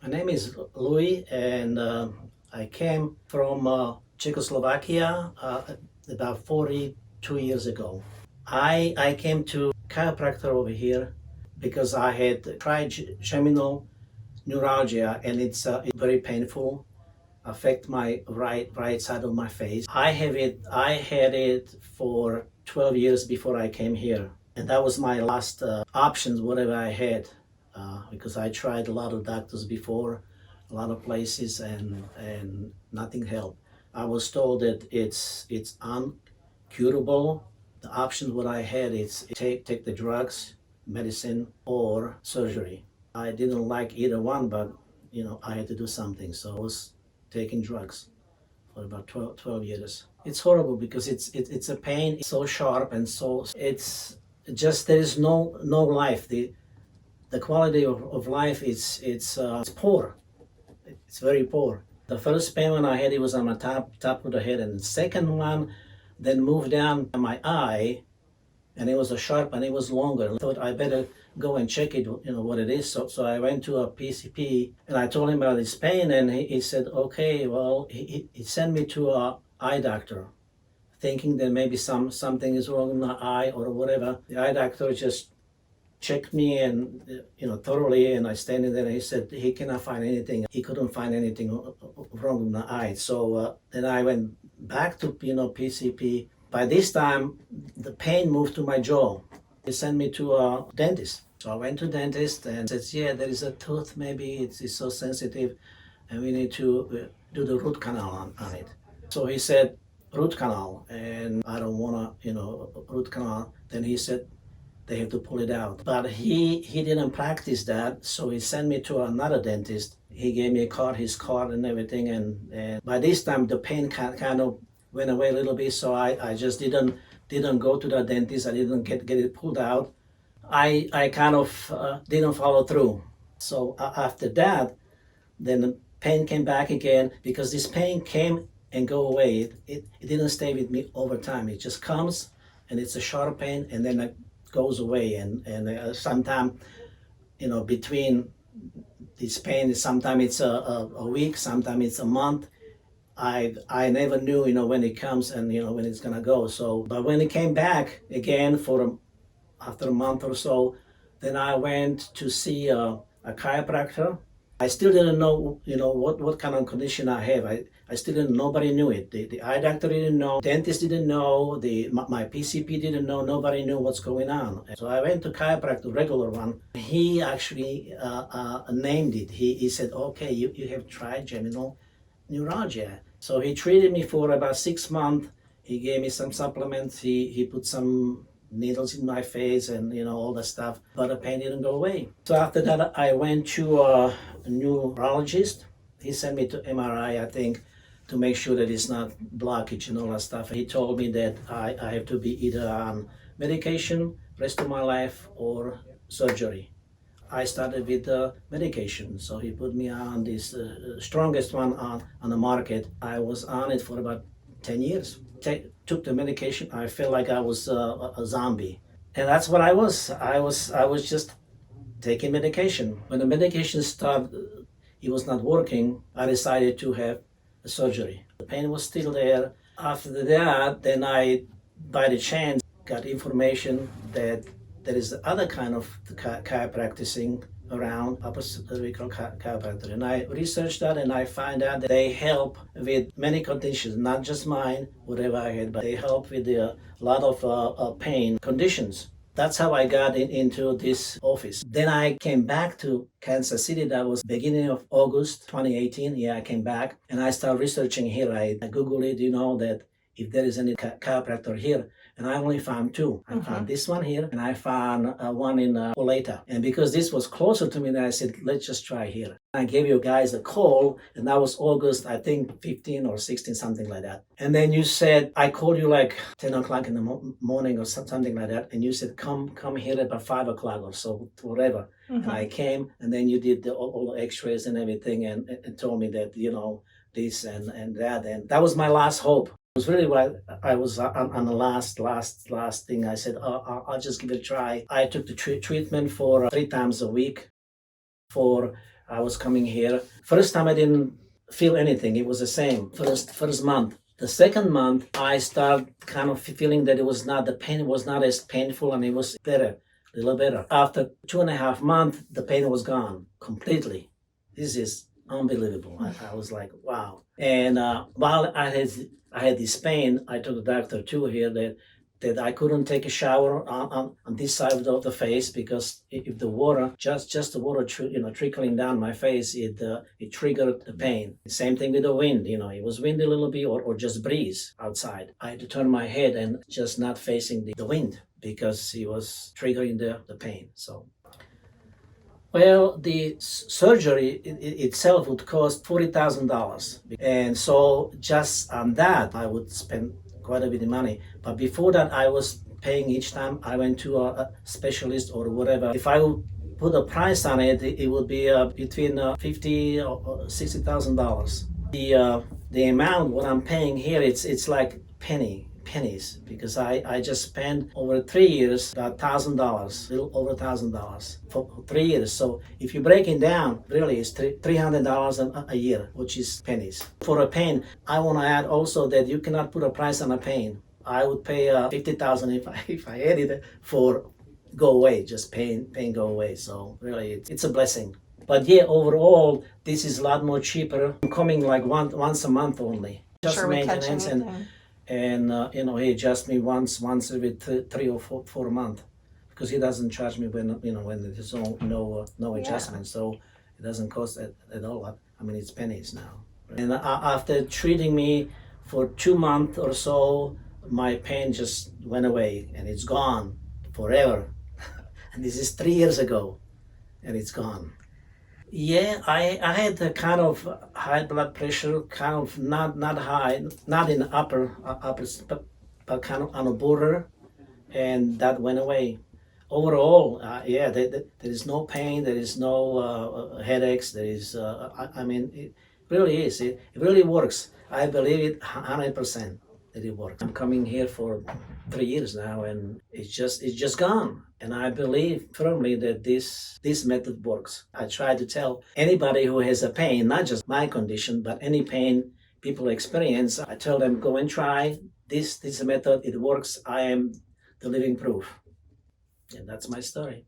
My name is Louis, and I came from Czechoslovakia about 42 years ago. I came to chiropractor over here because I had trigeminal neuralgia, and it's very painful. Affect my right side of my face. I had it for 12 years before I came here, and that was my last options, whatever I had, because I tried a lot of doctors before, a lot of places, and nothing helped. I was told that it's uncurable. The options what I had is take the drugs, medicine, or surgery. I didn't like either one, but I had to do something, so I was taking drugs for about 12 years. It's horrible because it's a pain. It's so sharp, and so it's just there is no life. The quality of life it's poor. It's very poor. The first pain when I had it was on my top of the head, and the second one then moved down my eye, and it was a sharp and it was longer. I thought I better go and check it, what it is. So I went to a PCP and I told him about his pain, and he said, okay, well, he sent me to a eye doctor, thinking that maybe something is wrong in my eye or whatever. The eye doctor just checked me and thoroughly, and I standing there, and he said he cannot find anything. He couldn't find anything wrong with my eye. So then I went back to PCP. By this time, the pain moved to my jaw. He sent me to a dentist. So I went to dentist and said, yeah, there is a tooth, maybe it's so sensitive, and we need to do the root canal on it. So he said, root canal, and I don't want to, root canal. Then he said, they have to pull it out. But he didn't practice that, so he sent me to another dentist. He gave me his card and everything, and by this time the pain kind of went away a little bit, so I just didn't go to the dentist. I didn't get it pulled out. I kind of didn't follow through. So after that, then the pain came back again, because this pain came and go away. It didn't stay with me over time. It just comes, and it's a sharp pain, and then it goes away. And sometimes, between this pain, sometimes it's a week, sometimes it's a month. I never knew, when it comes and, when it's gonna go. So, but when it came back again after a month or so, then I went to see a chiropractor. I still didn't know, what kind of condition I have. I still didn't, nobody knew it. The eye doctor didn't know, dentist didn't know, my PCP didn't know, nobody knew what's going on. So I went to chiropractor, regular one. He actually named it. He said, okay, you have trigeminal neuralgia. So he treated me for about 6 months. He gave me some supplements. He put some needles in my face and all that stuff, but the pain didn't go away. So after that, I went to a neurologist. He sent me to MRI, I think, to make sure that it's not blockage and all that stuff. He told me that I have to be either on medication rest of my life or surgery. I started with the medication, so he put me on this strongest one on the market. I was on it for about 10 years. Took the medication. I felt like I was a zombie, and that's what I was. I was just taking medication. When the medication started, it was not working. I decided to have a surgery. The pain was still there. After that, then I, by the chance, got information that there is other kind of chiropractic around, Upper Cervical Chiropractic. And I researched that, and I find out that they help with many conditions, not just mine, whatever I had, but they help with a lot of pain conditions. That's how I got into this office. Then I came back to Kansas City. That was beginning of August 2018. Yeah, I came back, and I started researching here. I Googled it, that if there is any chiropractor here. And I only found two. I found this one here, and I found one in Oleta. And because this was closer to me, then I said, let's just try here. I gave you guys a call, and that was August, I think 15 or 16, something like that. And then you said, I called you like 10 o'clock in the morning or something like that. And you said, come here at about 5 o'clock or so, whatever. And I came, and then you did all the x-rays and everything, and told me that, this and that. And that was my last hope. It was really what I was on the last thing. I said, I'll just give it a try. I took the treatment for 3 times a week for I was coming here. First time I didn't feel anything. It was the same. First month. The second month, I started kind of feeling that the pain was not as painful, and it was better, a little better. After 2.5 months, the pain was gone completely. This is unbelievable. I was like, wow. And while I had this pain, I told the doctor too here that I couldn't take a shower on this side of the face, because if the water, just the water, trickling down my face, it triggered the pain. Same thing with the wind, it was windy a little bit, or just breeze outside. I had to turn my head and just not facing the wind, because it was triggering the pain. So, well, the surgery itself would cost $40,000. And so just on that, I would spend quite a bit of money. But before that, I was paying each time I went to a specialist or whatever. If I would put a price on it, it would be between $50,000 or $60,000. The amount what I'm paying here, it's like pennies, because I just spent over 3 years about $1,000, little over $1,000 for 3 years. So if you break it down, really it's $300 a year, which is pennies. For a pain, I want to add also that you cannot put a price on a pain. I would pay $50,000 if I had it for go away, just pain go away. So really it's a blessing. But yeah, overall this is a lot more cheaper. I'm coming like once a month only, just sure, maintenance and he adjusts me once every 3 or 4 months, because he doesn't charge me when there's no adjustment, so it doesn't cost at all. I mean, it's pennies now. And after treating me for 2 months or so, my pain just went away, and it's gone forever. And this is 3 years ago, and it's gone. Yeah, I had a kind of high blood pressure, kind of not high, not in the upper, but kind of on the border, and that went away. Overall, there is no pain, there is no headaches, there is, I mean, it really is, it really works. I believe it 100% that it works. I'm coming here for 3 years now, and it's just gone. And I believe firmly that this method works. I try to tell anybody who has a pain, not just my condition, but any pain people experience, I tell them, go and try this method. It works. I am the living proof. And that's my story.